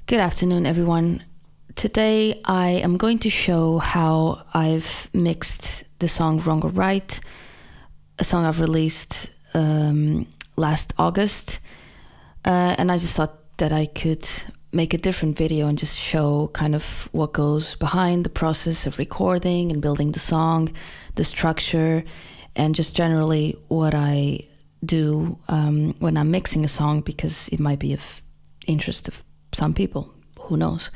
Good afternoon, everyone. Today I am going to show how I've mixed the song Wrong or Right, a song I've released last August. And I just thought that I could make a different video and just show kind of what goes behind the process of recording and building the song, the structure, and just generally what I do when I'm mixing a song, because it might be of interest of some people, who knows.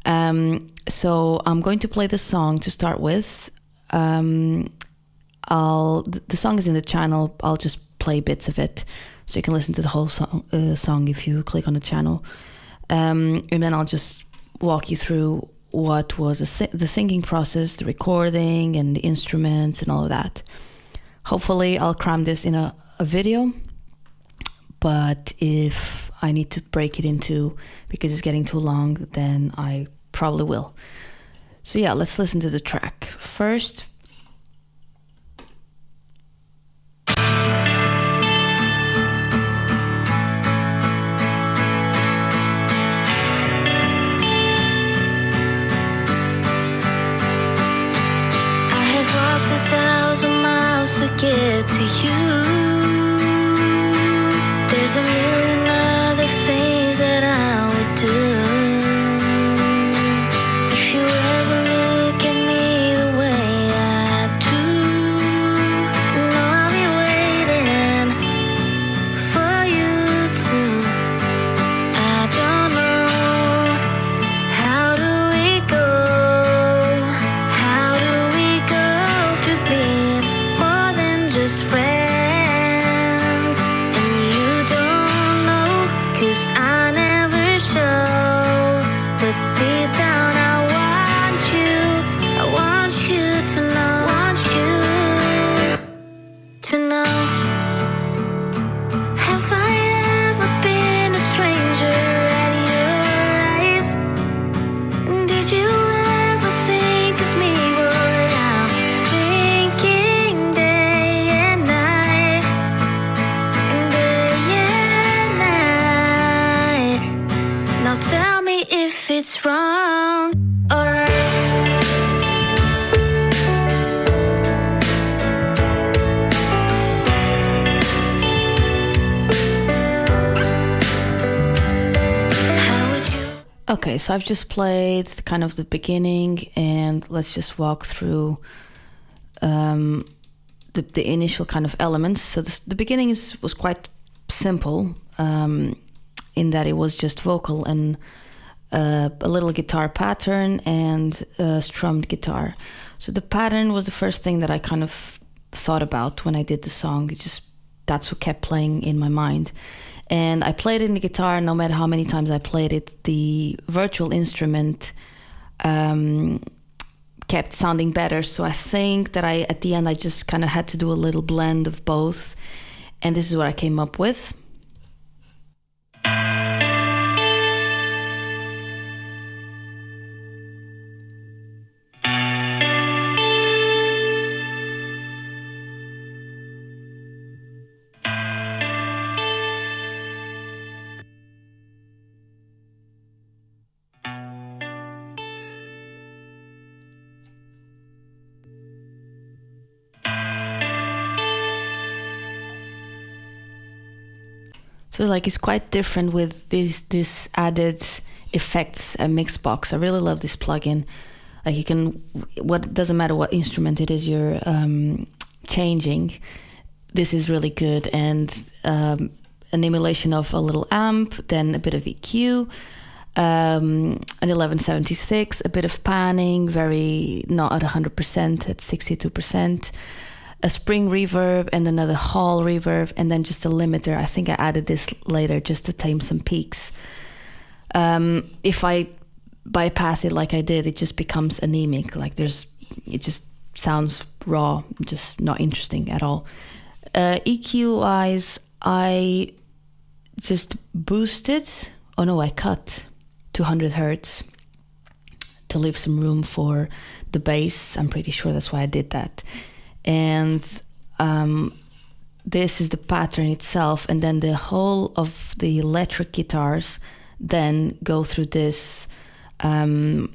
So I'm going to play the song to start with. The song is in the channel. I'll just play bits of it so you can listen to the whole song if you click on the channel. And then I'll just walk you through what was the thinking process, the recording and the instruments and all of that. Hopefully I'll cram this in a video, but if I need to break it into, because it's getting too long, then I probably will. So yeah, let's listen to the track. First, to get to you. There's a million other things that I would do. If you ever look at me the way I do, no, I'll be waiting for you to. I don't know, how do we go? How do we go to being just friends? And you don't know, 'cause I never show, but deep down I want you to know, to know. Have I ever been a stranger at your eyes? Did you ever think of me, boy? I'm thinking day and night, now tell me if it's wrong or right. okay, so I've just played kind of the beginning, and let's just walk through the initial kind of elements. So the beginning was quite simple in that it was just vocal and a little guitar pattern and strummed guitar. So the pattern was the first thing that I kind of thought about when I did the song. That's what kept playing in my mind. And I played it in the guitar. No matter how many times I played it, the virtual instrument kept sounding better. So I think that at the end I just kind of had to do a little blend of both, and this is what I came up with. So it's quite different with this added effects and mix box. I really love this plugin. Like doesn't matter what instrument it is you're changing, this is really good. And an emulation of a little amp, then a bit of EQ, an 1176, a bit of panning, very not at 100%, at 62%. A spring reverb and another hall reverb, and then just a limiter. I think I added this later just to tame some peaks. If I bypass it like I did, it just becomes anemic. It just sounds raw, just not interesting at all. EQ wise, I just boosted. Oh no, I cut to 100 hertz to leave some room for the bass. I'm pretty sure that's why I did that. And this is the pattern itself, and then the whole of the electric guitars then go through this kind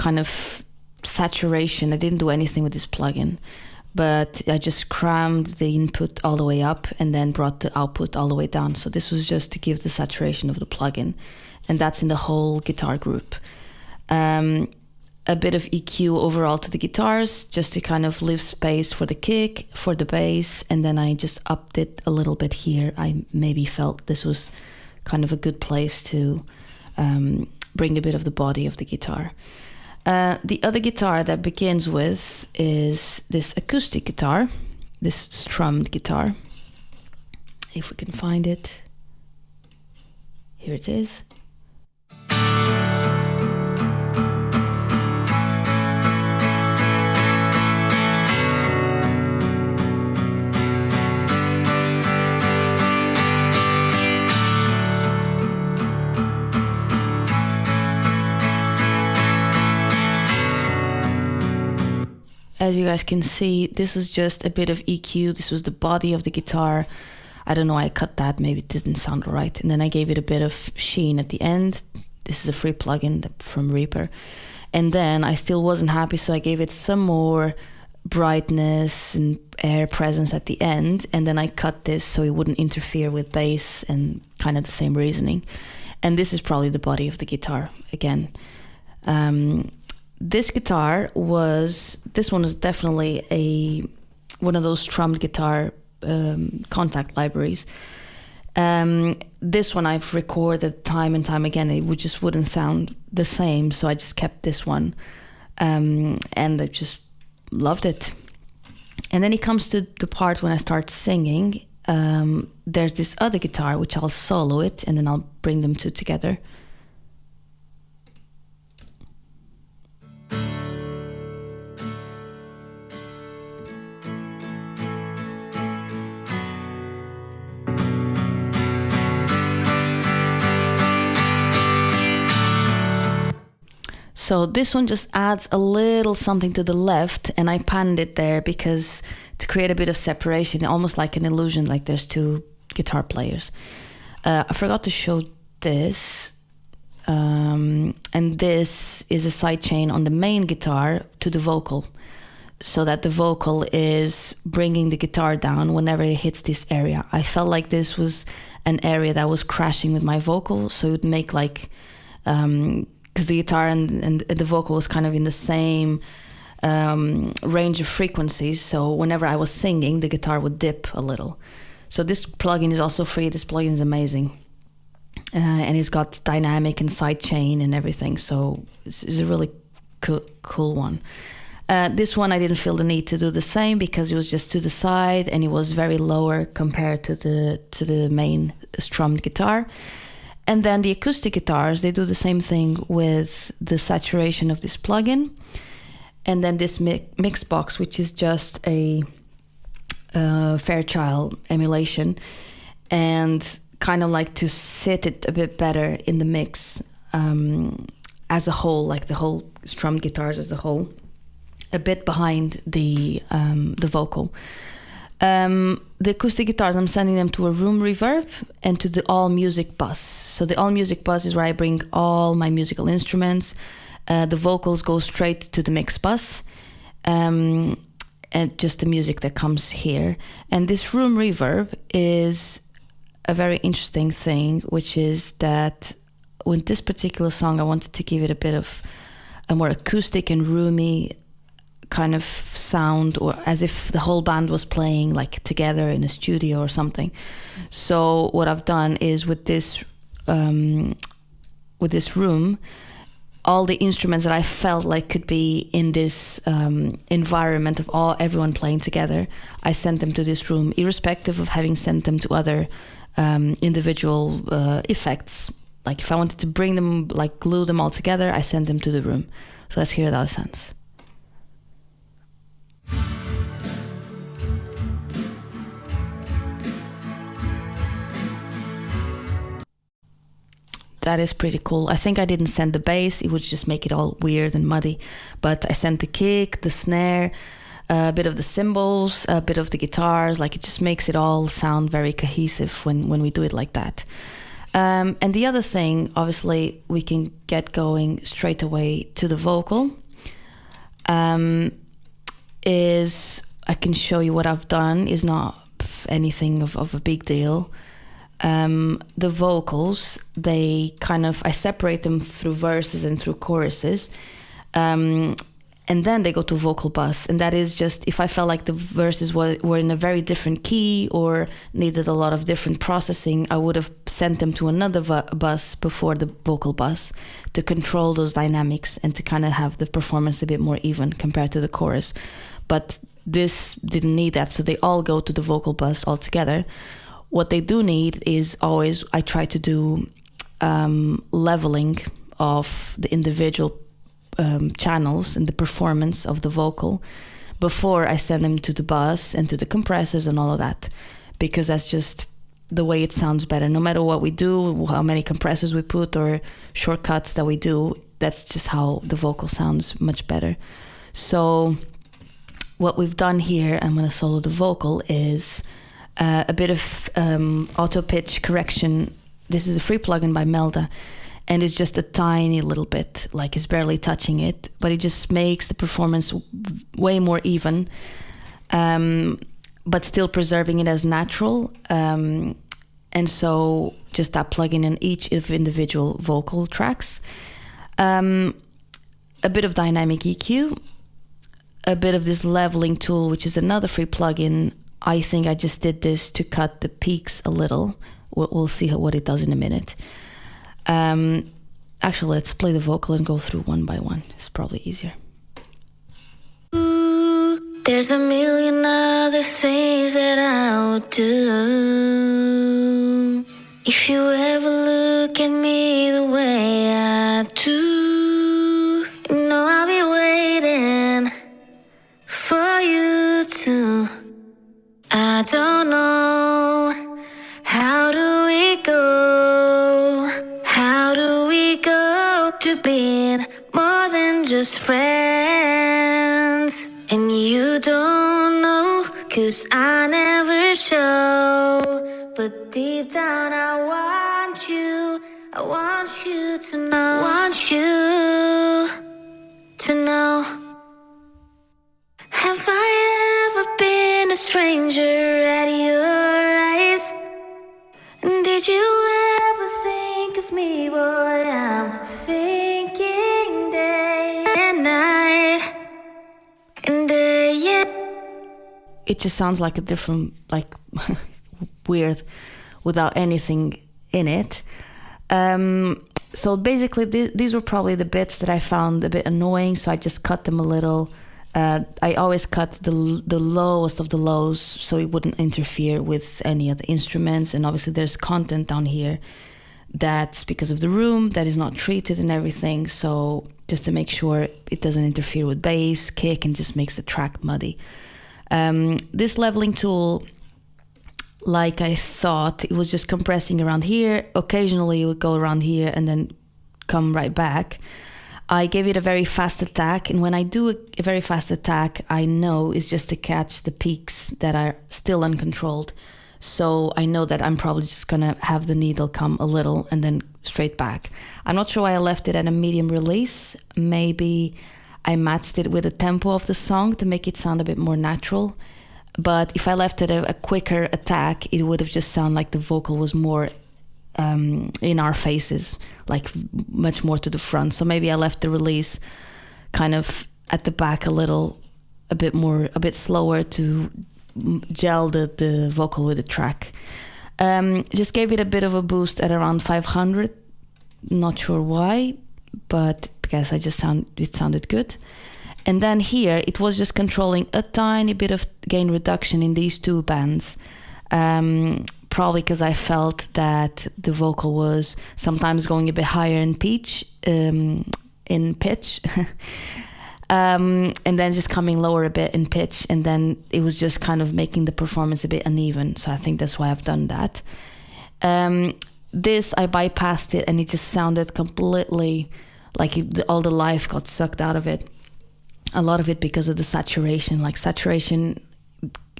of saturation. I didn't do anything with this plugin, but I just crammed the input all the way up and then brought the output all the way down. So this was just to give the saturation of the plugin, and that's in the whole guitar group. A bit of EQ overall to the guitars, just to kind of leave space for the kick, for the bass, and then I just upped it a little bit here. I maybe felt this was kind of a good place to bring a bit of the body of the guitar. The other guitar that begins with is this acoustic guitar, this strummed guitar. If we can find it. Here it is. As you guys can see, this was just a bit of EQ. This was the body of the guitar. I don't know, I cut that, maybe it didn't sound right. And then I gave it a bit of sheen at the end. This is a free plugin from Reaper. And then I still wasn't happy, so I gave it some more brightness and air presence at the end. And then I cut this so it wouldn't interfere with bass, and kind of the same reasoning. And this is probably the body of the guitar again. This one is definitely one of those strummed guitar contact libraries. This one I've recorded time and time again. It just wouldn't sound the same, so I just kept this one, and I just loved it. And then it comes to the part when I start singing. There's this other guitar which I'll solo it, and then I'll bring them two together. So this one just adds a little something to the left, and I panned it there because to create a bit of separation, almost like an illusion, like there's two guitar players. I forgot to show this, and this is a sidechain on the main guitar to the vocal, so that the vocal is bringing the guitar down whenever it hits this area. I felt like this was an area that was crashing with my vocal, so it would make like because the guitar and the vocal was kind of in the same range of frequencies. So whenever I was singing, the guitar would dip a little. So this plugin is also free. This plugin is amazing. And it's got dynamic and sidechain and everything. So it's a really cool one. This one I didn't feel the need to do the same because it was just to the side and it was very lower compared to the main strummed guitar. And then the acoustic guitars, they do the same thing with the saturation of this plugin. And then this mix box, which is just a Fairchild emulation, and kind of like to sit it a bit better in the mix as a whole, like the whole strummed guitars as a whole, a bit behind the vocal. The acoustic guitars, I'm sending them to a room reverb and to the all music bus. So the all music bus is where I bring all my musical instruments. The vocals go straight to the mix bus, and just the music that comes here. And this room reverb is a very interesting thing, which is that with this particular song, I wanted to give it a bit of a more acoustic and roomy kind of sound, or as if the whole band was playing like together in a studio or something. So what I've done is with this room, all the instruments that I felt like could be in this environment of everyone playing together, I sent them to this room, irrespective of having sent them to other individual effects. Like if I wanted to bring them, like glue them all together, I sent them to the room. So let's hear that sense. That is pretty cool. I think I didn't send the bass, it would just make it all weird and muddy. But I sent the kick, the snare, a bit of the cymbals, a bit of the guitars. Like it just makes it all sound very cohesive when we do it like that. And the other thing, obviously, we can get going straight away to the vocal. Is I can show you what I've done. Is not anything of a big deal. The vocals, they kind of, I separate them through verses and through choruses. And then they go to vocal bus. And that is just if I felt like the verses were in a very different key or needed a lot of different processing, I would have sent them to another bus before the vocal bus to control those dynamics and to kind of have the performance a bit more even compared to the chorus. But this didn't need that, so they all go to the vocal bus all together. What they do need is always, I try to do leveling of the individual channels and the performance of the vocal before I send them to the bus and to the compressors and all of that, because that's just the way it sounds better. No matter what we do, how many compressors we put or shortcuts that we do, that's just how the vocal sounds much better. So what we've done here, I'm going to solo the vocal, is a bit of auto pitch correction. This is a free plugin by Melda, and it's just a tiny little bit, like it's barely touching it, but it just makes the performance way more even, but still preserving it as natural. And so just that plugin in each of individual vocal tracks. A bit of dynamic EQ, a bit of this leveling tool, which is another free plugin. I think I just did this to cut the peaks a little. We'll see what it does in a minute. Actually, let's play the vocal and go through one by one. It's probably easier. There's a million other things that I would do if you ever look at me the way I do. You know I'll be waiting for you to. I don't know, how do we go? How do we go to being more than just friends? And you don't know, 'cause I never show. But deep down I want you to know. Want you to know. Have I ever been a stranger at your eyes? And did you ever think of me, boy? I'm thinking day and night. And day, yeah. It just sounds like a different, like weird, without anything in it. So basically, these were probably the bits that I found a bit annoying, so I just cut them a little. I always cut the lowest of the lows so it wouldn't interfere with any of the instruments. And obviously there's content down here that's because of the room that is not treated and everything. So just to make sure it doesn't interfere with bass, kick, and just makes the track muddy. This leveling tool, like I thought, it was just compressing around here. Occasionally it would go around here and then come right back. I gave it a very fast attack, and when I do a very fast attack, I know it's just to catch the peaks that are still uncontrolled. So I know that I'm probably just gonna have the needle come a little and then straight back. I'm not sure why I left it at a medium release. Maybe I matched it with the tempo of the song to make it sound a bit more natural. But if I left it a quicker attack, it would have just sounded like the vocal was more in our faces, like much more to the front. So maybe I left the release kind of at the back a bit slower to gel the vocal with the track. Just gave it a bit of a boost at around 500. Not sure why, but because it sounded good. And then here it was just controlling a tiny bit of gain reduction in these two bands. Probably because I felt that the vocal was sometimes going a bit higher in pitch, and then just coming lower a bit in pitch, and then it was just kind of making the performance a bit uneven. So I think that's why I've done that. This, I bypassed it, and it just sounded completely like all the life got sucked out of it. A lot of it because of the saturation. Like saturation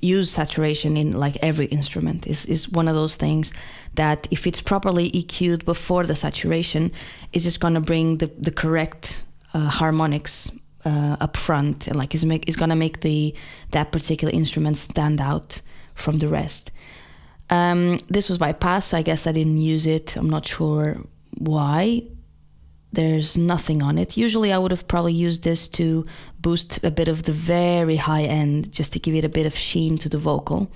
use saturation in like every instrument. Is one of those things that if it's properly EQ'd before the saturation, it's just going to bring the correct harmonics up front, and like it's going to make that particular instrument stand out from the rest. This was bypassed, so I guess I didn't use it. I'm not sure why. There's nothing on it. Usually I would have probably used this to boost a bit of the very high end, just to give it a bit of sheen to the vocal,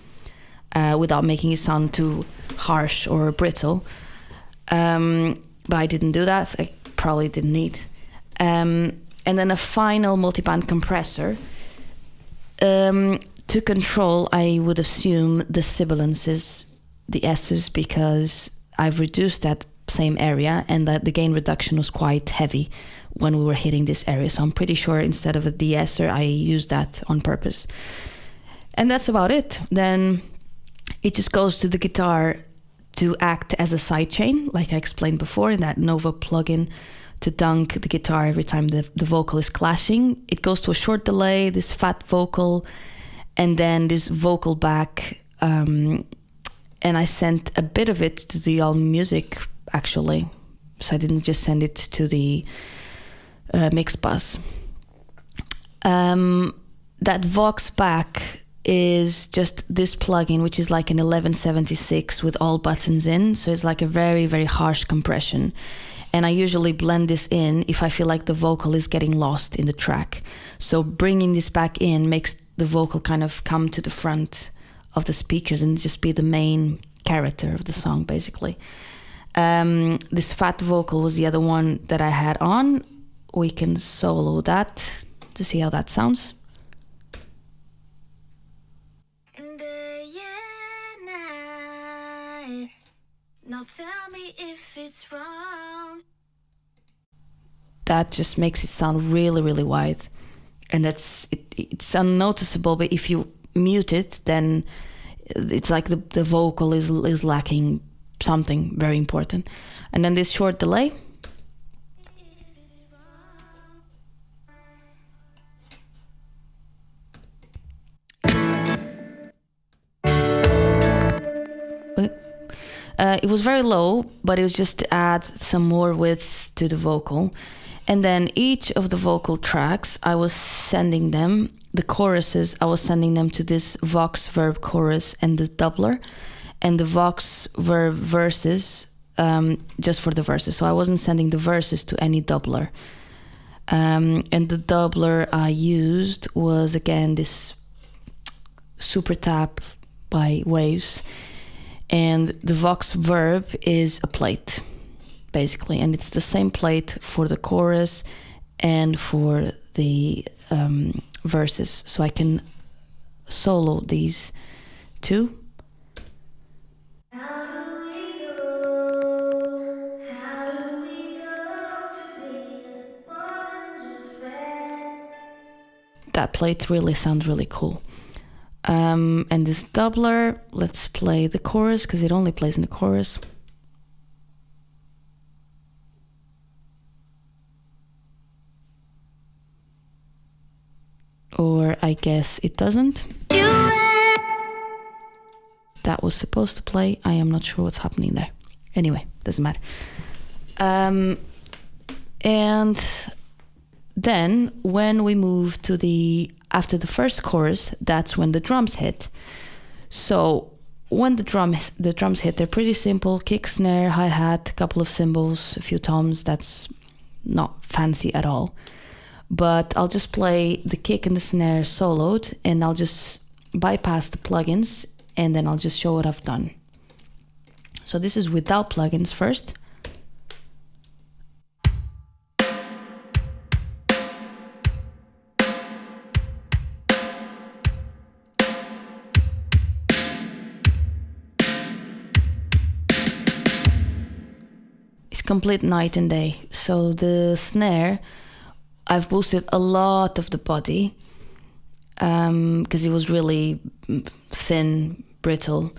without making it sound too harsh or brittle. But I didn't do that. I probably didn't need. And then a final multiband compressor. To control, I would assume the sibilances, the S's, because I've reduced that same area, and that the gain reduction was quite heavy when we were hitting this area. So I'm pretty sure instead of a de-esser, I used that on purpose. And that's about it. Then it just goes to the guitar to act as a sidechain, like I explained before in that Nova plugin, to dunk the guitar every time the vocal is clashing. It goes to a short delay, this fat vocal, and then this vocal back. And I sent a bit of it to the Allmusic, actually. So I didn't just send it to the mix bus. That Vox back is just this plugin, which is like an 1176 with all buttons in. So it's like a very, very harsh compression. And I usually blend this in if I feel like the vocal is getting lost in the track. So bringing this back in makes the vocal kind of come to the front of the speakers and just be the main character of the song, basically. This fat vocal was the other one that I had on. We can solo that to see how that sounds. Now tell me if it's wrong. That just makes it sound really, really wide. And it's unnoticeable, but if you mute it, then it's like the vocal is lacking something very important. And then this short delay. It was very low, but it was just to add some more width to the vocal. And then each of the vocal tracks, I was sending them, the choruses, I was sending them to this Vox verb chorus and the doubler, and the Vox verb verses, just for the verses. So I wasn't sending the verses to any doubler. And the doubler I used was, again, this Super Tap by Waves. And the Vox verb is a plate, basically. And it's the same plate for the chorus and for the verses. So I can solo these two. How do we go? How do we go to being more than just friends? That plate really sounds really cool. And this doubler, let's play the chorus because it only plays in the chorus. Or I guess it doesn't. That was supposed to play. I am not sure what's happening there. Anyway, doesn't matter. And then when we move to after the first chorus, that's when the drums hit. So when the drums hit, they're pretty simple: kick, snare, hi-hat, a couple of cymbals, a few toms. That's not fancy at all. But I'll just play the kick and the snare soloed, and I'll just bypass the plugins, and then I'll just show what I've done. So this is without plugins first. Complete night and day. So the snare, I've boosted a lot of the body because it was really thin, brittle.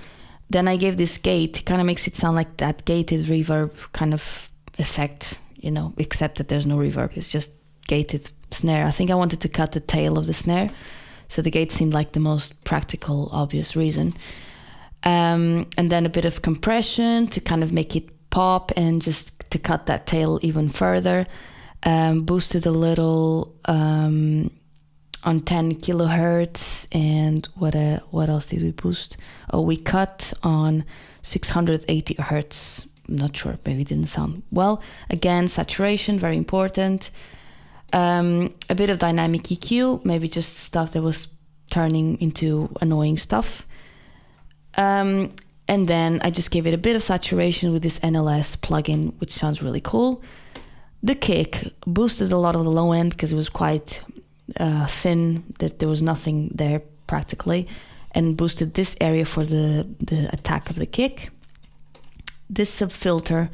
Then I gave this gate, kind of makes it sound like that gated reverb kind of effect, except that there's no reverb. It's just gated snare. I think I wanted to cut the tail of the snare, So the gate seemed like the most practical, obvious reason. And then a bit of compression to kind of make it pop and just to cut that tail even further. Boosted a little on 10 kilohertz. And what else did we boost? Oh, we cut on 680 hertz. I'm not sure, maybe it didn't sound well. Again, saturation, very important. A bit of dynamic EQ, maybe just stuff that was turning into annoying stuff. And then I just gave it a bit of saturation with this NLS plugin, which sounds really cool. The kick boosted a lot of the low end because it was quite thin, that there was nothing there practically, and boosted this area for the attack of the kick. This subfilter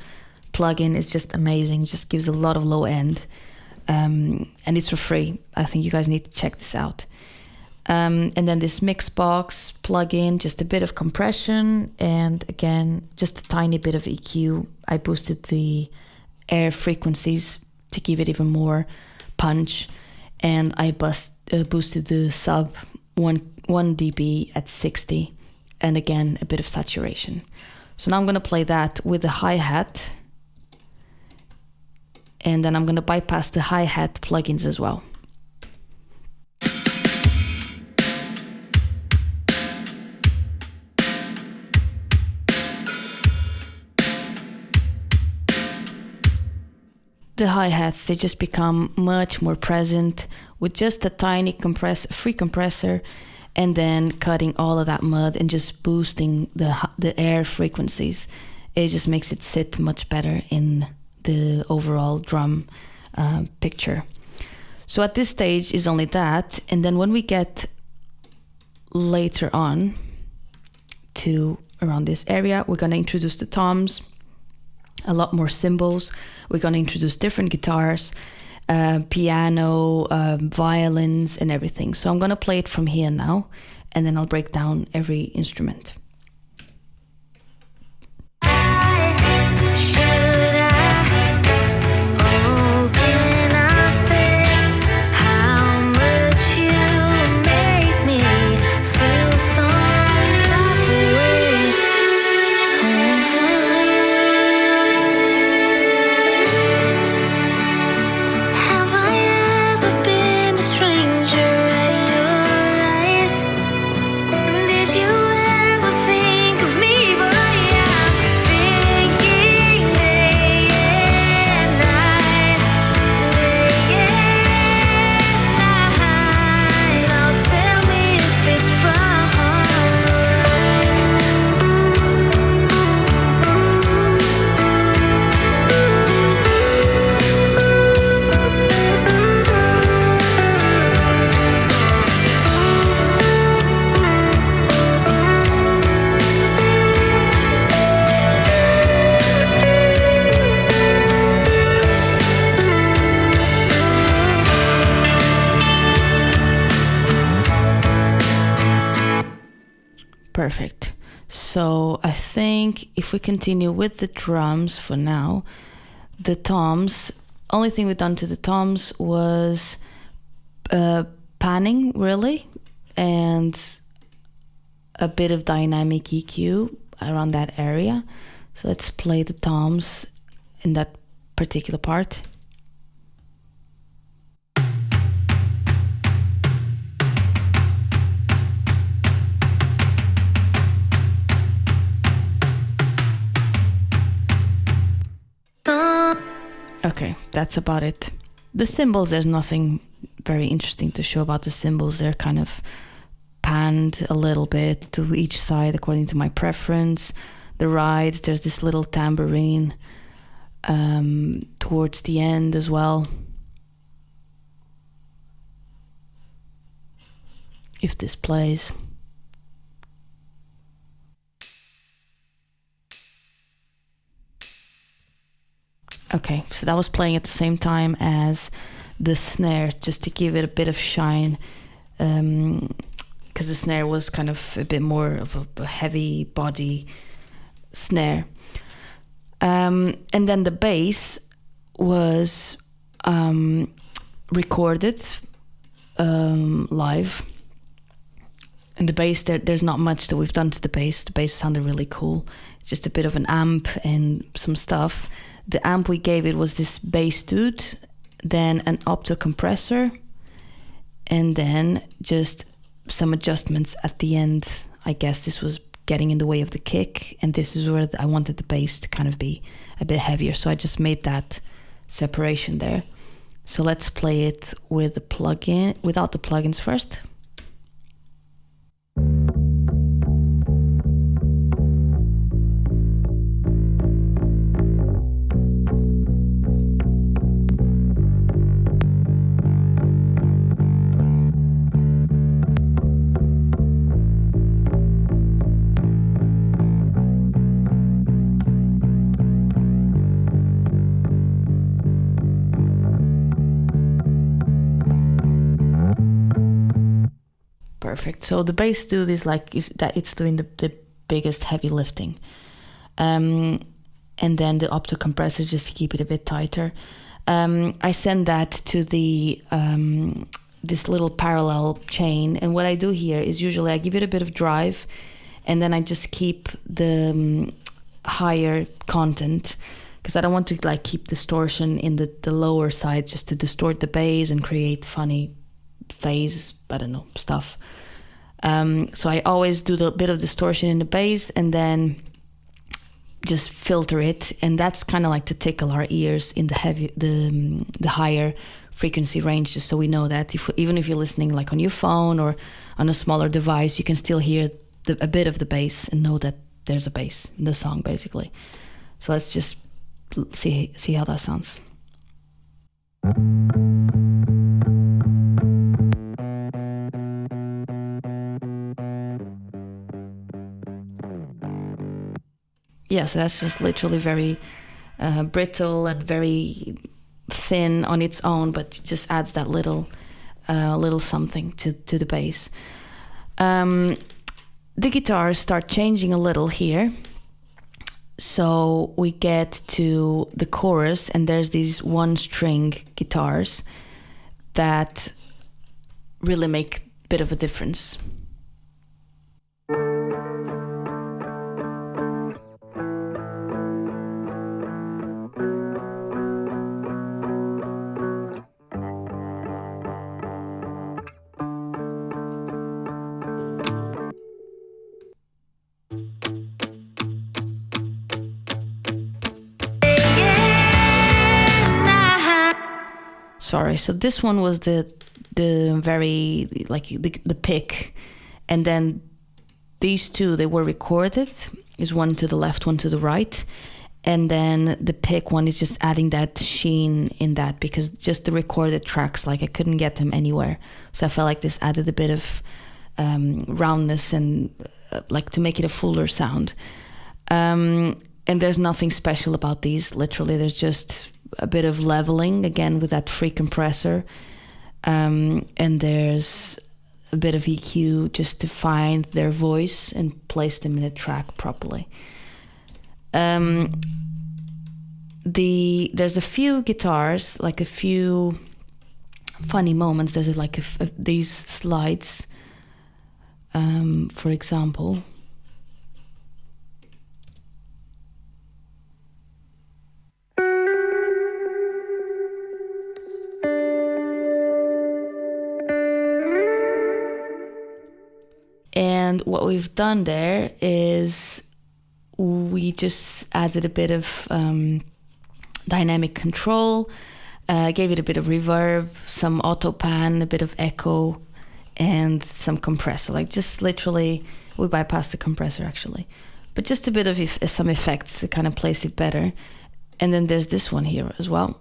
plugin is just amazing, just gives a lot of low end. And it's for free. I think you guys need to check this out. And then this mix box plugin, just a bit of compression, and again, just a tiny bit of EQ. I boosted the air frequencies to give it even more punch, and I boosted the sub 1 dB at 60, and again, a bit of saturation. So now I'm going to play that with the hi-hat, and then I'm going to bypass the hi-hat plugins as well. The hi-hats, they just become much more present with just a tiny free compressor, and then cutting all of that mud and just boosting the air frequencies. It just makes it sit much better in the overall drum picture. So at this stage is only that, and then when we get later on to around this area, we're going to introduce the toms, a lot more cymbals. We're going to introduce different guitars, piano, violins, and everything. So I'm going to play it from here now, and then I'll break down every instrument. Perfect. So I think if we continue with the drums for now, the toms, only thing we've done to the toms was panning really, and a bit of dynamic EQ around that area. So let's play the toms in that particular part. Okay, that's about it. The cymbals, there's nothing very interesting to show about the cymbals. They're kind of panned a little bit to each side according to my preference. The rides, there's this little tambourine towards the end as well. If this plays. Okay, so that was playing at the same time as the snare, just to give it a bit of shine, because the snare was kind of a bit more of a heavy body snare. And then the bass was recorded live, And the bass, there's not much that we've done to the bass. The bass sounded really cool. It's just a bit of an amp and some stuff. The amp we gave it was this bass dude, then an opto compressor, and then just some adjustments at the end. I guess this was getting in the way of the kick, and this is where I wanted the bass to kind of be a bit heavier. So I just made that separation there. So let's play it with the plugin, without the plugins first. Perfect. So the bass dude is that it's doing the biggest heavy lifting, and then the opto compressor just to keep it a bit tighter. I send that to the this little parallel chain, and what I do here is usually I give it a bit of drive, and then I just keep the higher content, because I don't want to like keep distortion in the lower side just to distort the bass and create funny phase, I don't know, stuff. So I always do the bit of distortion in the bass and then just filter it, and that's kind of like to tickle our ears in the higher frequency range, just so we know that even if you're listening like on your phone or on a smaller device, you can still hear a bit of the bass and know that there's a bass in the song, basically. So let's just see how that sounds. Yeah, so that's just literally very brittle and very thin on its own, but just adds that little something to the bass. The guitars start changing a little here. So we get to the chorus, and there's these one-string guitars that really make a bit of a difference. Sorry, so this one was the very like the pick, and then these two, they were recorded, is one to the left, one to the right, and then the pick one is just adding that sheen in that, because just the recorded tracks, like I couldn't get them anywhere, so I felt like this added a bit of roundness and like to make it a fuller sound. And there's nothing special about these, literally there's just a bit of leveling again with that free compressor, and there's a bit of EQ just to find their voice and place them in a track properly. There's a few guitars, like a few funny moments. There's like these slides, for example. And what we've done there is we just added a bit of dynamic control, gave it a bit of reverb, some auto pan, a bit of echo, and some compressor. Like just literally, we bypassed the compressor actually, but just a bit of some effects to kind of place it better. And then there's this one here as well.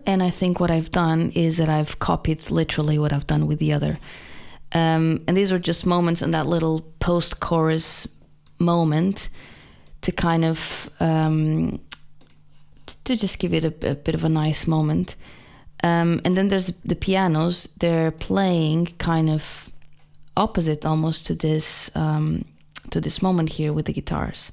And I think what I've done is that I've copied literally what I've done with the other. And these are just moments in that little post-chorus moment to kind of, to just give it a bit of a nice moment. And then there's the pianos. They're playing kind of opposite almost to this to this moment here with the guitars.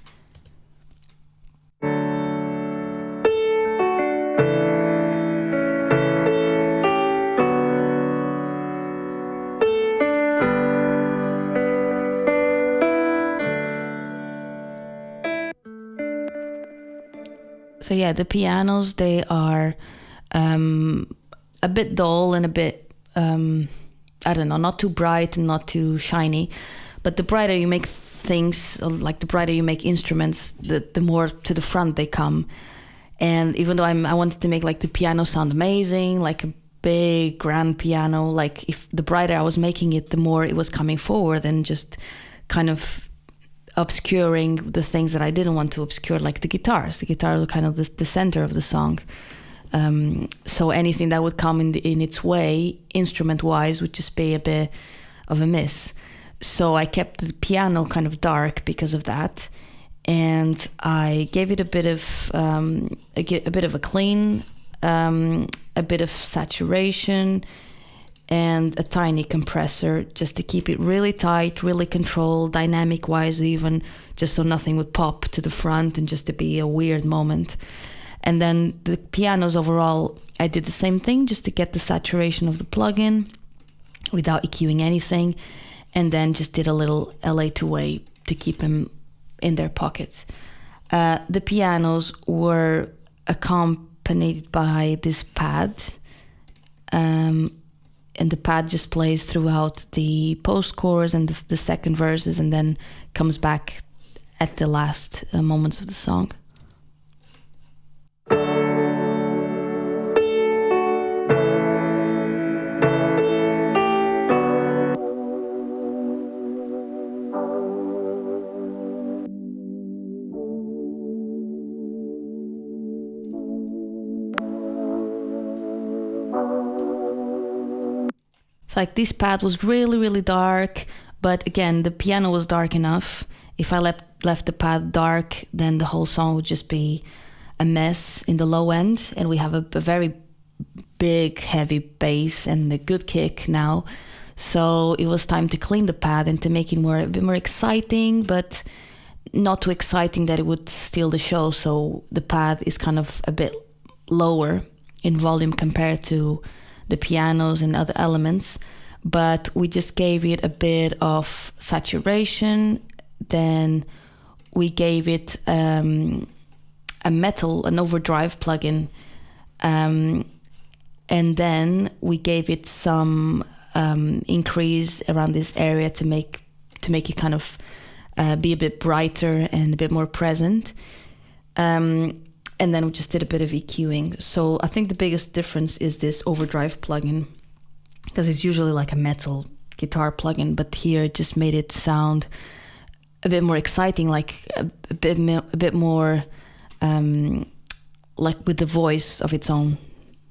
So yeah, the pianos, they are a bit dull and a bit, I don't know, not too bright and not too shiny. But the brighter you make things, like the brighter you make instruments, the more to the front they come. And even though I wanted to make like the piano sound amazing, like a big grand piano, like if the brighter I was making it, the more it was coming forward and just kind of obscuring the things that I didn't want to obscure, like the guitars. The guitars were kind of the center of the song. So anything that would come in its way, instrument-wise, would just be a bit of a miss. So I kept the piano kind of dark because of that, and I gave it a bit of a clean, a bit of saturation, and a tiny compressor just to keep it really tight, really controlled, dynamic wise even, just so nothing would pop to the front and just to be a weird moment. And then the pianos overall, I did the same thing just to get the saturation of the plugin without EQing anything, and then just did a little LA2A to keep them in their pockets. The pianos were accompanied by this pad, and the pad just plays throughout the post-chorus and the second verses, and then comes back at the last moments of the song. Like this pad was really, really dark, but again, the piano was dark enough. If I left the pad dark, then the whole song would just be a mess in the low end, and we have a very big, heavy bass and a good kick now. So it was time to clean the pad and to make it a bit more exciting, but not too exciting that it would steal the show. So the pad is kind of a bit lower in volume compared to the pianos and other elements, but we just gave it a bit of saturation. Then we gave it an overdrive plugin, and then we gave it some increase around this area to make it kind of be a bit brighter and a bit more present. And then we just did a bit of EQing. So I think the biggest difference is this overdrive plugin, because it's usually like a metal guitar plugin, but here it just made it sound a bit more exciting, like a bit more like with the voice of its own,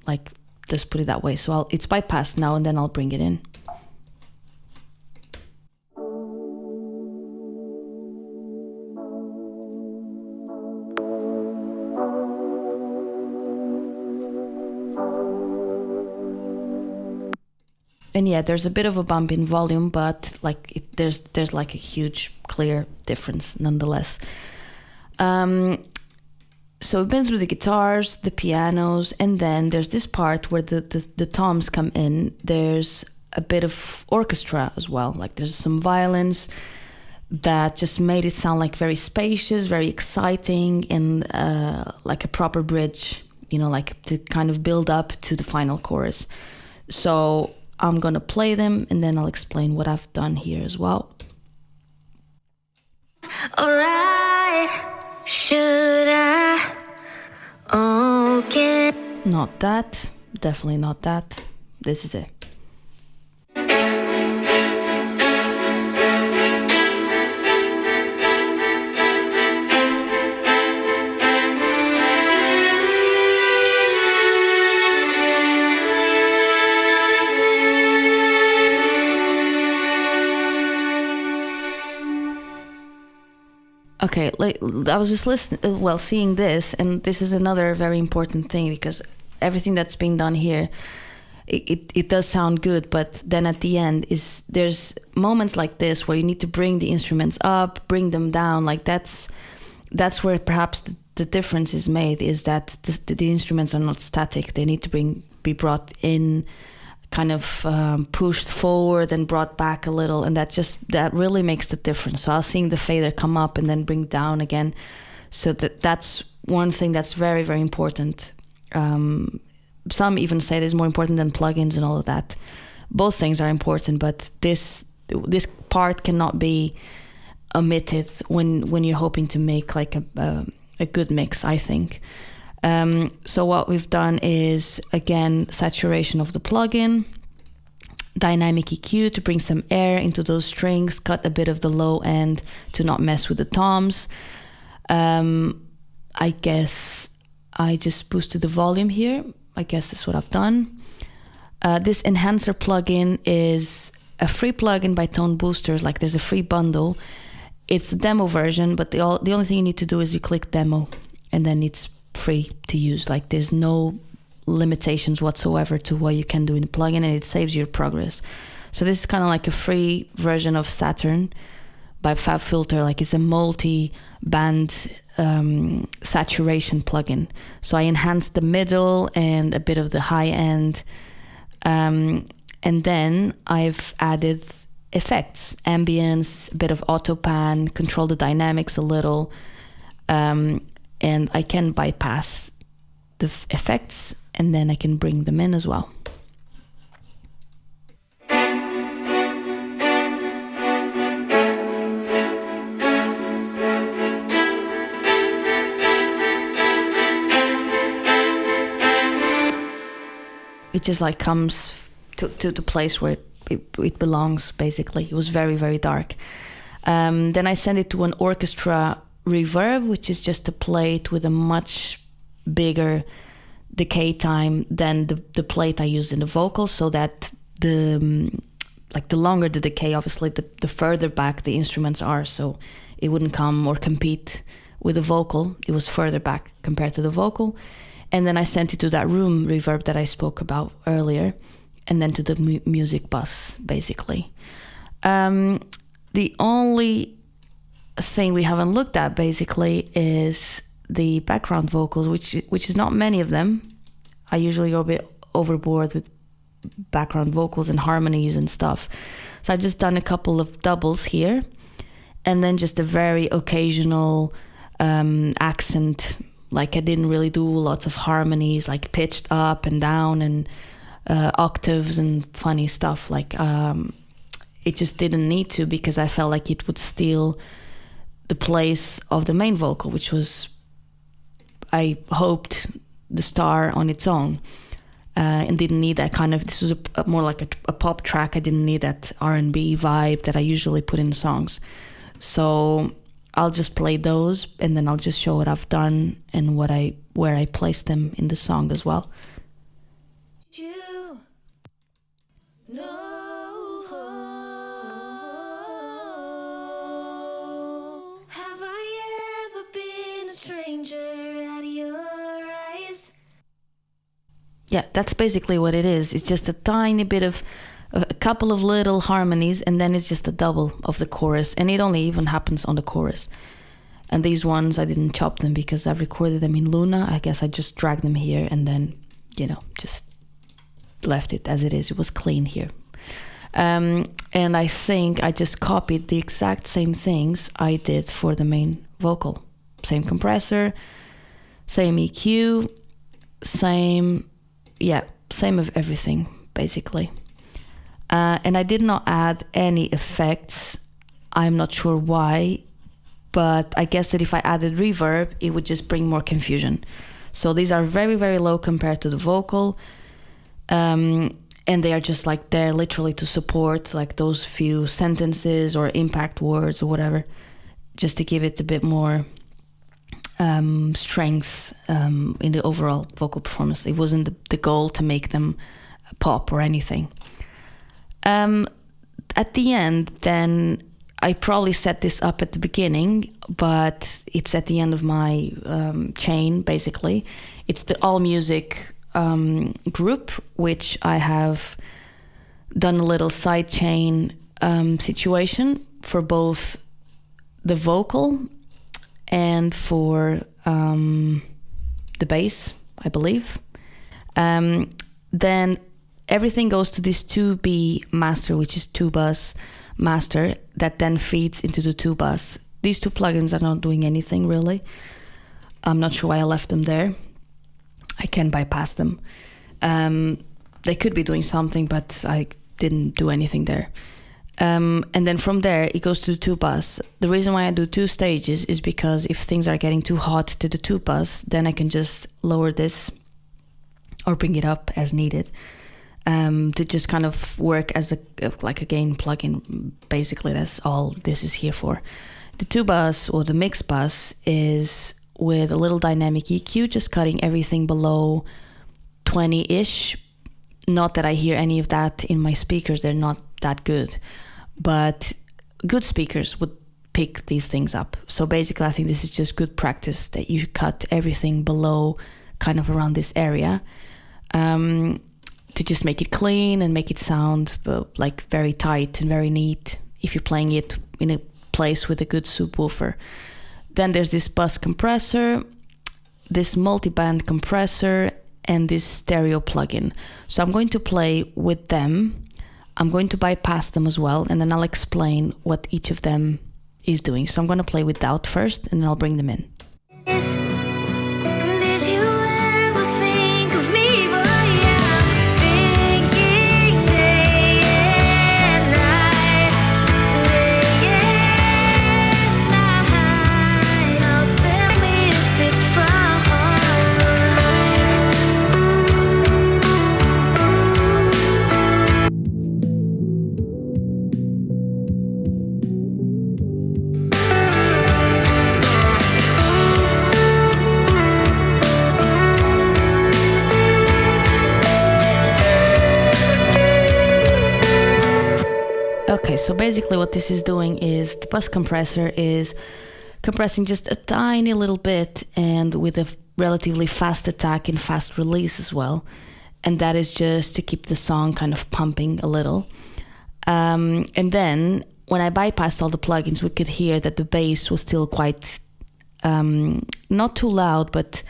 like just put it that way. So it's bypassed now, and then I'll bring it in. And yeah, there's a bit of a bump in volume, but like there's like a huge clear difference nonetheless. So we've been through the guitars, the pianos, and then there's this part where the toms come in. There's a bit of orchestra as well. Like there's some violins that just made it sound like very spacious, very exciting, and like a proper bridge, you know, like to kind of build up to the final chorus. So I'm gonna play them and then I'll explain what I've done here as well. Alright, should I? Okay. Not that, definitely not that. This is it. Okay, like I was just seeing this, and this is another very important thing, because everything that's being done here, it does sound good, but then at the end there's moments like this where you need to bring the instruments up, bring them down. Like that's where perhaps the difference is made, is that the instruments are not static. They need to be brought in, kind of pushed forward and brought back a little, and that really makes the difference. So I was seeing the fader come up and then bring down again. So that's one thing that's very, very important. Some even say it's more important than plugins and all of that. Both things are important, but this part cannot be omitted when you're hoping to make like a good mix, I think. So what we've done is, again, saturation of the plugin, dynamic EQ to bring some air into those strings, cut a bit of the low end to not mess with the toms. I guess I just boosted the volume here. I guess that's what I've done. This enhancer plugin is a free plugin by Tone Boosters. Like, there's a free bundle. It's a demo version, but the only thing you need to do is you click demo, and then it's free to use. Like, there's no limitations whatsoever to what you can do in the plugin, and it saves your progress. So this is kind of like a free version of Saturn by FabFilter. Like, it's a multi-band saturation plugin. So I enhanced the middle and a bit of the high end, and then I've added effects, ambience, a bit of auto pan, control the dynamics a little, and I can bypass the effects, and then I can bring them in as well. It just like comes to the place where it belongs, basically. It was very, very dark. Then I sent it to an Orchestra reverb, which is just a plate with a much bigger decay time than the plate I used in the vocals, so that the longer the decay, obviously the further back the instruments are, so it wouldn't come or compete with the vocal. It was further back compared to the vocal. And then I sent it to that room reverb that I spoke about earlier, and then to the music bus, basically. The only thing we haven't looked at, basically, is the background vocals, which is not many of them. I usually go a bit overboard with background vocals and harmonies and stuff. So I've just done a couple of doubles here, and then just a very occasional accent. Like, I didn't really do lots of harmonies, like pitched up and down and octaves and funny stuff. Like, it just didn't need to, because I felt like it would steal the place of the main vocal, which was, I hoped, the star on its own, and didn't need that kind of, this was more like a pop track. I didn't need that R&B vibe that I usually put in songs. So I'll just play those, and then I'll just show what I've done and where I placed them in the song as well. You know, have I ever been a stranger at your eyes? Yeah, that's basically what it is. It's just a tiny bit of a couple of little harmonies, and then it's just a double of the chorus, and it only even happens on the chorus. And these ones, I didn't chop them because I've recorded them in Luna. I guess I just dragged them here and then, just left it as it is. It was clean here. And I think I just copied the exact same things I did for the main vocal. Same compressor, same EQ, same of everything, basically. And I did not add any effects. I'm not sure why, but I guess that if I added reverb, it would just bring more confusion. So these are very, very low compared to the vocal. And they are just like there literally to support like those few sentences or impact words or whatever, just to give it a bit more strength in the overall vocal performance. It wasn't the goal to make them pop or anything. At the end, then I probably set this up at the beginning, but it's at the end of my chain, basically. It's the all music group, which I have done a little side chain situation for both the vocal and for the bass, I believe. Then everything goes to this 2B master, which is 2-bus master, that then feeds into the 2-bus. These two plugins are not doing anything really. I'm not sure why I left them there. I can bypass them. They could be doing something, but I didn't do anything there. And then from there, it goes to the 2-bus. The reason why I do 2 stages is because if things are getting too hot to the 2-bus, then I can just lower this or bring it up as needed. To just kind of work as like a gain plugin. Basically, that's all this is here for. The 2-bus or the mix bus is with a little dynamic EQ, just cutting everything below 20-ish. Not that I hear any of that in my speakers, they're not that good. But good speakers would pick these things up. So basically, I think this is just good practice that you cut everything below kind of around this area. To just make it clean and make it sound like very tight and very neat if you're playing it in a place with a good subwoofer. Then there's this bus compressor, this multi-band compressor, and this stereo plugin. So I'm going to play with them. I'm going to bypass them as well, and then I'll explain what each of them is doing. So I'm going to play without first, and then I'll bring them in. Did you ever think of me, boy? I'm thinking day and night, day and night. Now tell me if it's Okay, so basically what this is doing is the bus compressor is compressing just a tiny little bit and with a relatively fast attack and fast release as well. And that is just to keep the song kind of pumping a little. And then when I bypassed all the plugins, we could hear that the bass was still quite, not too loud, but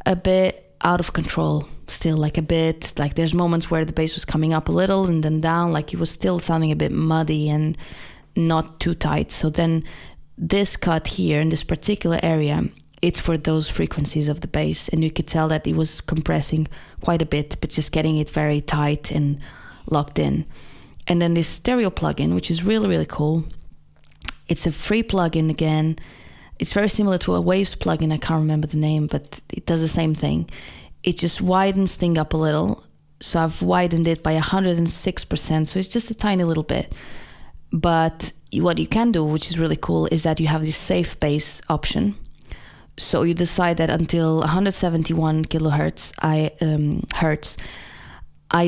a bit out of control. Still like a bit, like there's moments where the bass was coming up a little and then down, like it was still sounding a bit muddy and not too tight. So then this cut here in this particular area, it's for those frequencies of the bass, and you could tell that it was compressing quite a bit, but just getting it very tight and locked in. And then this stereo plugin, which is really, really cool. It's a free plugin again. It's very similar to a Waves plugin. I can't remember the name, but it does the same thing. It just widens things up a little. So I've widened it by 106%. So it's just a tiny little bit. But what you can do, which is really cool, is that you have this safe bass option. So you decide that until 171 kilohertz, I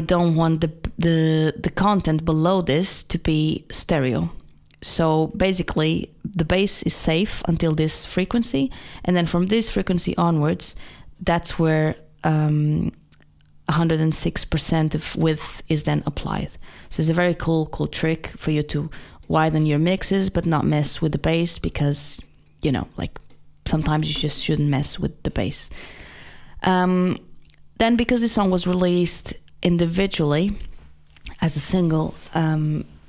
don't want the content below this to be stereo. So basically, the bass is safe until this frequency, and then from this frequency onwards, that's where 106% of width is then applied. So it's a very cool trick for you to widen your mixes, but not mess with the bass, because, you know, like sometimes you just shouldn't mess with the bass. Then because this song was released individually as a single,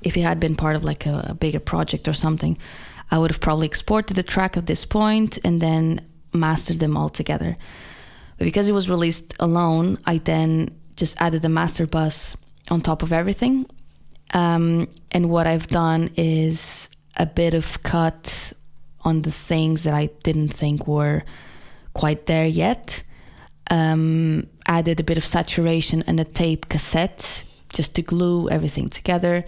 if it had been part of like a bigger project or something, I would have probably exported the track at this point and then mastered them all together. But because it was released alone, I then just added the master bus on top of everything. And what I've done is a bit of cut on the things that I didn't think were quite there yet. Added a bit of saturation and a tape cassette just to glue everything together.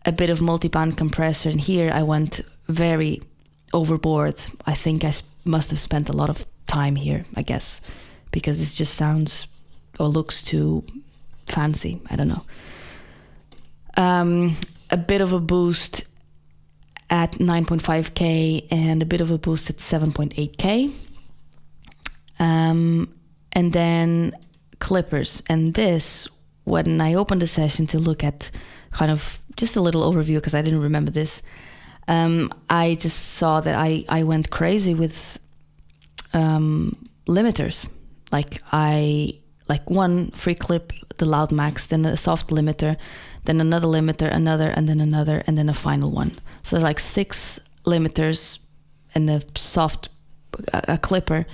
A bit of multi-band compressor, and here I went very overboard. I think I must have spent a lot of time here, I guess, because it just sounds or looks too fancy. I don't know. A bit of a boost at 9.5K and a bit of a boost at 7.8K. And then clippers. And this, when I opened the session to look at kind of just a little overview, because I didn't remember this, I just saw that I went crazy with limiters. Like one free clip, the loud max, then a soft limiter, then another limiter, another, and then a final one. So there's like 6 limiters and a soft a clipper.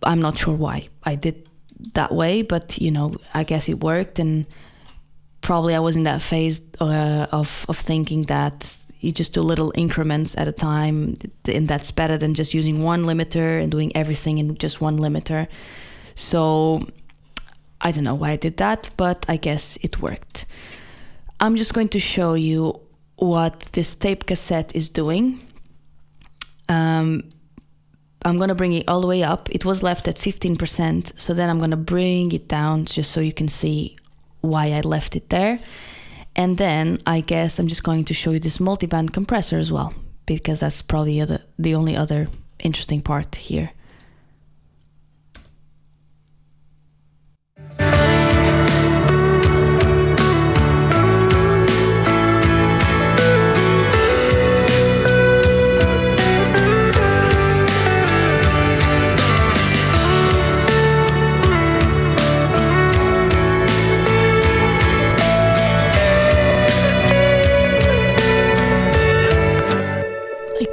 I'm not sure why I did that way, but I guess it worked. And probably I was in that phase of thinking that you just do little increments at a time, and that's better than just using one limiter and doing everything in just one limiter. So I don't know why I did that, but I guess it worked. I'm just going to show you what this tape cassette is doing. I'm going to bring it all the way up. It was left at 15%, so then I'm going to bring it down just so you can see why I left it there. And then I guess I'm just going to show you this multiband compressor as well, because that's probably the only other interesting part here.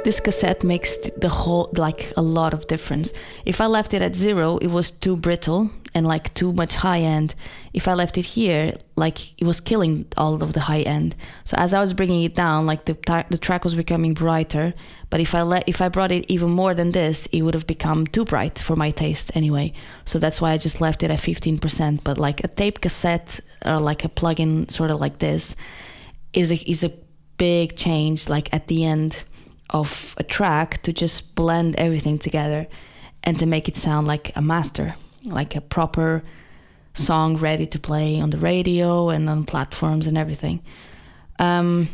This cassette makes the whole, like, a lot of difference. If I left it at 0, it was too brittle and like too much high end. If I left it here, like, it was killing all of the high end. So as I was bringing it down, like the track was becoming brighter. But if I brought it even more than this, it would have become too bright for my taste anyway. So that's why I just left it at 15%. But like a tape cassette or like a plugin sort of like this is a big change, like at the end of a track, to just blend everything together and to make it sound like a master, like a proper song ready to play on the radio and on platforms and everything. And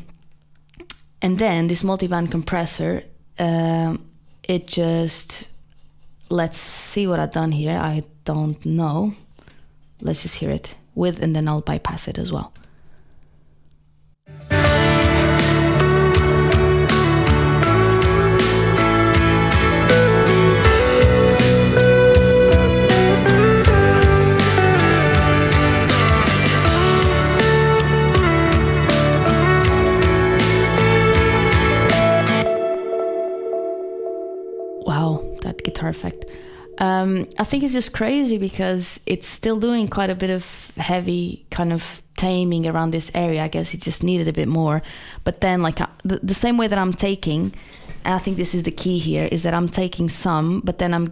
then this multiband compressor, it just, let's see what I've done here. I don't know. Let's just hear it with, and then I'll bypass it as well. Guitar effect. I think it's just crazy because it's still doing quite a bit of heavy kind of taming around this area. I guess it just needed a bit more. But then, like, the same way that I'm taking, and I think this is the key here, is that I'm taking some, but then I'm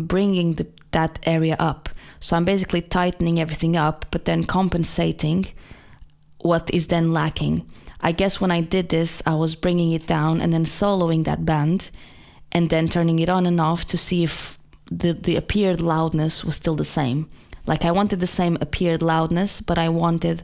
bringing that area up. So I'm basically tightening everything up, but then compensating what is then lacking. I guess when I did this, I was bringing it down and then soloing that band, and then turning it on and off to see if the appeared loudness was still the same. Like, I wanted the same appeared loudness, but I wanted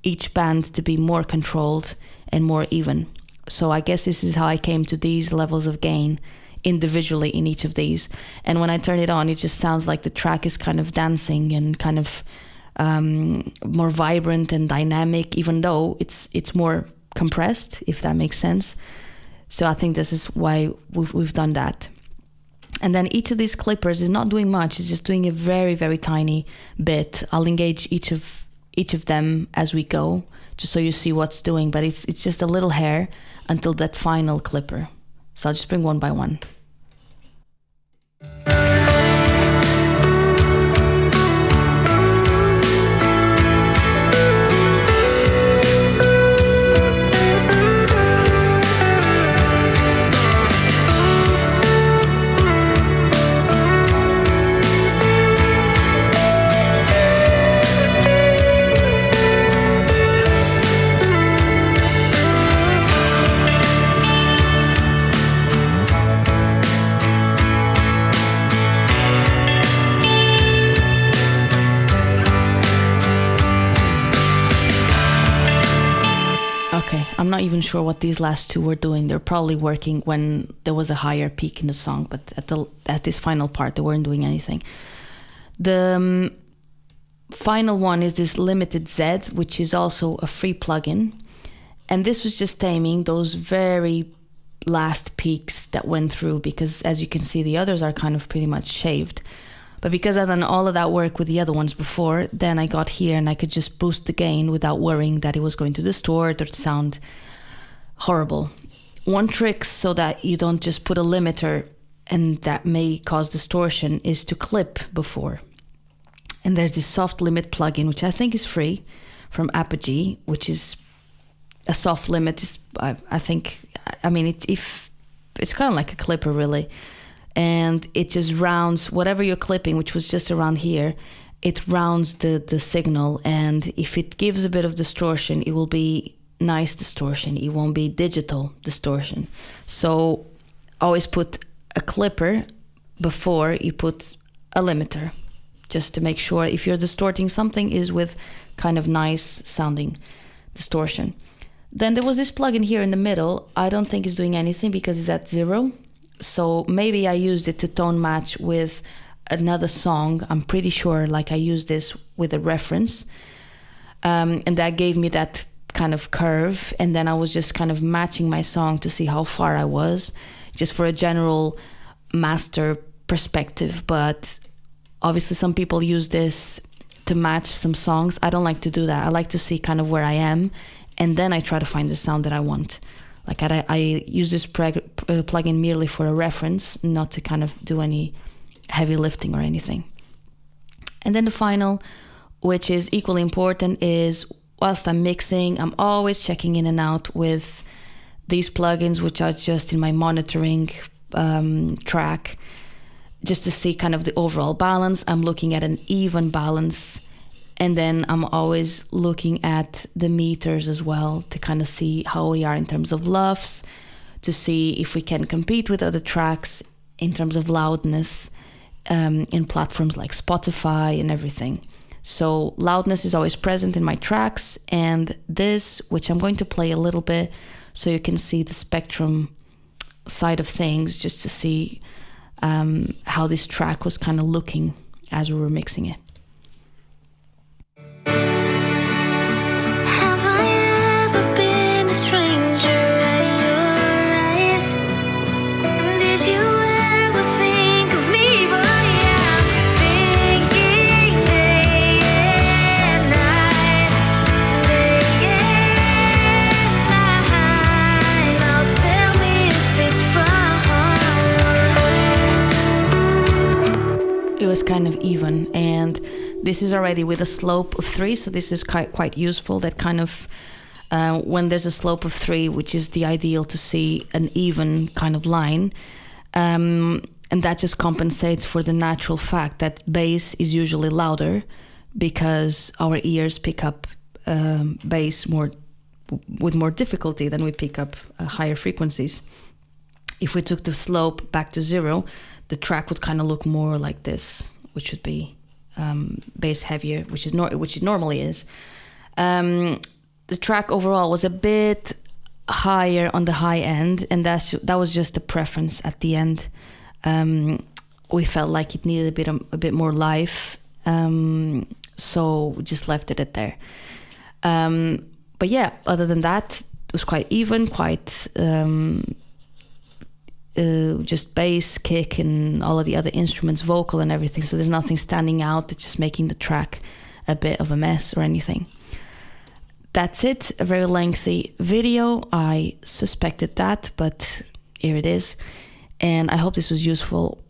each band to be more controlled and more even. So I guess this is how I came to these levels of gain individually in each of these. And when I turn it on, it just sounds like the track is kind of dancing and kind of more vibrant and dynamic, even though it's more compressed, if that makes sense. So I think this is why we've done that. And then each of these clippers is not doing much. It's just doing a very, very tiny bit. I'll engage each of them as we go, just so you see what's doing. But it's just a little hair until that final clipper. So I'll just bring one by one. Okay, I'm not even sure what these last two were doing. They're probably working when there was a higher peak in the song, but at this final part, they weren't doing anything. The final one is this Limited Z, which is also a free plugin. And this was just taming those very last peaks that went through, because as you can see, the others are kind of pretty much shaved. But because I've done all of that work with the other ones before, then I got here and I could just boost the gain without worrying that it was going to distort or sound horrible. One trick so that you don't just put a limiter and that may cause distortion is to clip before. And there's this soft limit plugin, which I think is free, from Apogee, which is a soft limit. It's kind of like a clipper really. And it just rounds whatever you're clipping, which was just around here, it rounds the signal. And if it gives a bit of distortion, it will be nice distortion. It won't be digital distortion. So always put a clipper before you put a limiter, just to make sure if you're distorting something is with kind of nice sounding distortion. Then there was this plugin here in the middle. I don't think it's doing anything because it's at 0. So maybe I used it to tone match with another song. I'm pretty sure like I used this with a reference. And that gave me that kind of curve. And then I was just kind of matching my song to see how far I was, just for a general master perspective. But obviously some people use this to match some songs. I don't like to do that. I like to see kind of where I am, and then I try to find the sound that I want. Like I use this plugin merely for a reference, not to kind of do any heavy lifting or anything. And then the final, which is equally important, is whilst I'm mixing, I'm always checking in and out with these plugins, which are just in my monitoring track, just to see kind of the overall balance. I'm looking at an even balance. And then I'm always looking at the meters as well to kind of see how we are in terms of LUFS, to see if we can compete with other tracks in terms of loudness in platforms like Spotify and everything. So loudness is always present in my tracks, and this, which I'm going to play a little bit so you can see the spectrum side of things, just to see how this track was kind of looking as we were mixing it. Have I ever been a stranger at your eyes? Did you ever think of me? But I'm thinking day and night, day and night. Now tell me if it's wrong. It was kind of even, and this is already with a slope of 3, so this is quite useful. That kind of when there's a slope of 3, which is the ideal to see an even kind of line, and that just compensates for the natural fact that bass is usually louder because our ears pick up bass with more difficulty than we pick up higher frequencies. If we took the slope back to 0, the track would kind of look more like this, which would be bass heavier, which it normally is. The track overall was a bit higher on the high end, and that was just a preference at the end. We felt like it needed a bit more life, so we just left it at there. But yeah, other than that, it was quite even, quite just bass, kick, and all of the other instruments, vocal and everything. So there's nothing standing out that's just making the track a bit of a mess or anything. That's it. A very lengthy video. I suspected that, but here it is. And I hope this was useful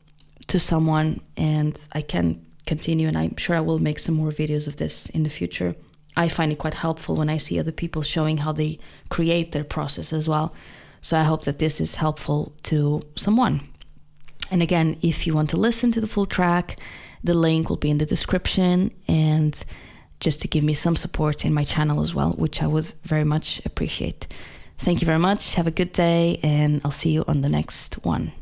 to someone, and I can continue, and I'm sure I will make some more videos of this in the future. I find it quite helpful when I see other people showing how they create their process as well. So I hope that this is helpful to someone. And again, if you want to listen to the full track, the link will be in the description, and just to give me some support in my channel as well, which I would very much appreciate. Thank you very much. Have a good day, and I'll see you on the next one.